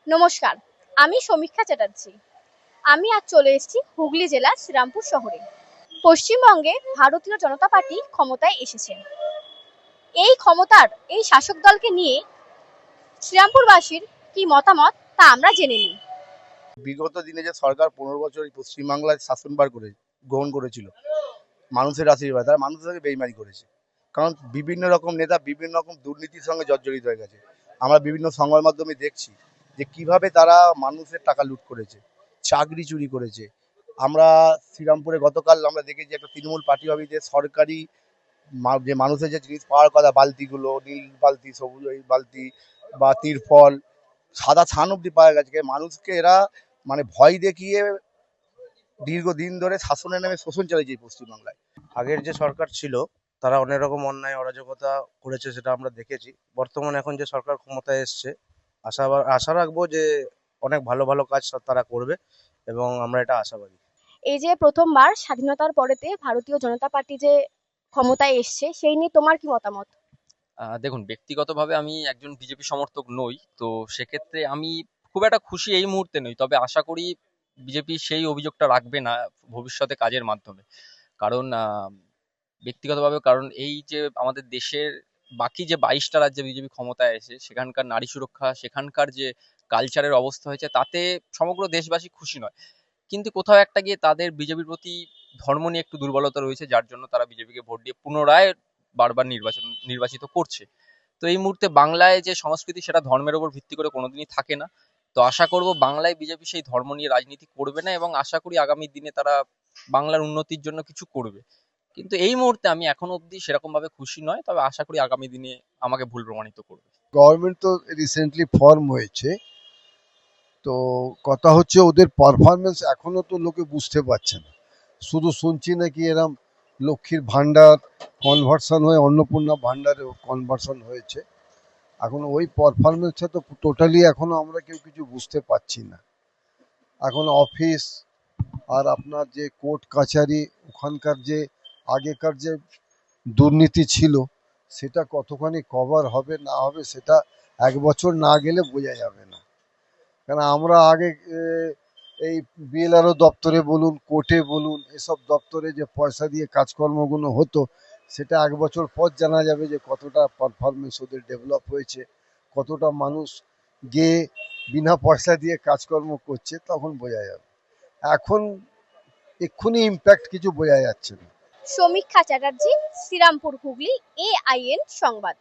নমস্কার, আমি সমীক্ষা চ্যাটার্জি। আমি আজ চলে এসেছি হুগলি জেলার শ্রীরামপুর শহরে। পশ্চিমবঙ্গে ভারতীয় জনতা পার্টি ক্ষমতায় এসেছে। এই শাসক দলকে নিয়ে শ্রীরামপুরবাসীর কি মতামত তা আমরা জেনে নিই। বিগত দিনে যে সরকার 15 বছর এই পশ্চিমবাংলায় শাসনভার গ্রহণ করেছিল মানুষের আশীর্বাদ, তারা মানুষের সঙ্গে বেইমানি করেছে। কারণ বিভিন্ন রকম নেতা বিভিন্ন রকম দুর্নীতির সঙ্গে জর্জরিত হয়ে গেছে। আমরা বিভিন্ন সংবাদ মাধ্যমে দেখছি যে কিভাবে তারা মানুষের টাকা লুট করেছে, চাকরি চুরি করেছে। আমরা শ্রীরামপুরে গতকাল আমরা দেখেছি একটা তৃণমূল পার্টি অফিসে সরকারি যে মানুষের যে জিনিস পাওয়ার কথা, বালতিগুলো নীল বালতি, সবুজ ওই বালতি বা তিরপল, সাদা ছান অব্দি পাওয়া গেছে। মানুষকে এরা মানে ভয় দেখিয়ে দীর্ঘদিন ধরে শাসনে নেমে শোষণ চালিয়েছে এই পশ্চিমবাংলায়। আগের যে সরকার ছিল তারা অনেক রকম অন্যায় অরাজকতা করেছে, সেটা আমরা দেখেছি। বর্তমানে এখন যে সরকার ক্ষমতায় এসছে, আশা রাখবো যে অনেক ভালো ভালো কাজ তারা করবে এবং আমরা এটা আশাবাদী। এই যে প্রথমবার স্বাধীনতার পরেতে ভারতীয় জনতা পার্টি যে ক্ষমতায় এসছে, সেই নিয়ে তোমার কি মতামত? দেখুন, ব্যক্তিগতভাবে আমি একজন বিজেপি সমর্থক নই। তো সেক্ষেত্রে আমি খুব একটা খুশি এই মুহূর্তে নই। তবে আশা করি বিজেপি সেই অভিযোগটা রাখবে না ভবিষ্যতে কাজের মাধ্যমে। কারণ ব্যক্তিগতভাবে কারণ এই যে আমাদের দেশের বাকি যে 22টা রাজ্যে বিজেপি ক্ষমতায় এসে সেখানকার নারী সুরক্ষা, সেখানকার যে কালচারের অবস্থা হয়েছে তাতে সমগ্র দেশবাসী খুশি নয়। কিন্তু কোথাও একটা গিয়ে তাদের বিজেপির প্রতি ধর্ম নিয়ে একটু দুর্বলতা রয়েছে, যার জন্য তারা বিজেপিকে ভোট দিয়ে পুনরায় বারবার নির্বাচিত করছে। তো এই মুহূর্তে বাংলায় যে সংস্কৃতি সেটা ধর্মের উপর ভিত্তি করে কোনোদিনই থাকে না। তো আশা করব বাংলায় বিজেপি সেই ধর্ম নিয়ে রাজনীতি করবে না এবং আশা করি আগামী দিনে তারা বাংলার উন্নতির জন্য কিছু করবে। কিন্তু এই মুহূর্তে আমি এখনো অব্দি সেরকম ভাবে খুশি নয়, তবে আশা করি আগামী দিনে আমাকে ভুল প্রমাণিত করবে। গভর্নমেন্ট তো রিসেন্টলি ফর্ম হয়েছে, তো কথা হচ্ছে ওদের পারফরমেন্স এখনো তো লোকে বুঝতে পারছে না। শুধু শুনছি নাকি এরম লক্ষ্মীর ভান্ডার কনভার্সন হয়ে অন্নপূর্ণা ভান্ডারে কনভার্সন হয়েছে। এখন ওই পারফরমেন্সটা তো টোটালি এখনো আমরা কেউ কিছু বুঝতে পারছি না। এখন অফিস আর আপনার যে কোর্ট কাছারি, ওখানকার যে আগেকার যে দুর্নীতি ছিল সেটা কতখানি কভার হবে না হবে সেটা 1 বছর না গেলে বোঝা যাবে না। কেন আমরা আগে এই বিএলআরও দপ্তরে বলুন, কোর্টে বলুন, এসব দপ্তরে যে পয়সা দিয়ে কাজকর্মগুলো হতো সেটা 1 বছর পর জানা যাবে যে কতটা পারফরমেন্স ওদের ডেভেলপ হয়েছে, কতটা মানুষ গিয়ে বিনা পয়সা দিয়ে কাজকর্ম করছে, তখন বোঝা যাবে। এখন এক্ষুনি ইম্প্যাক্ট কিছু বোঝা যাচ্ছে না। সমীক্ষা চ্যাটার্জি, শ্রীরামপুর হুগলি, AIN সংবাদ।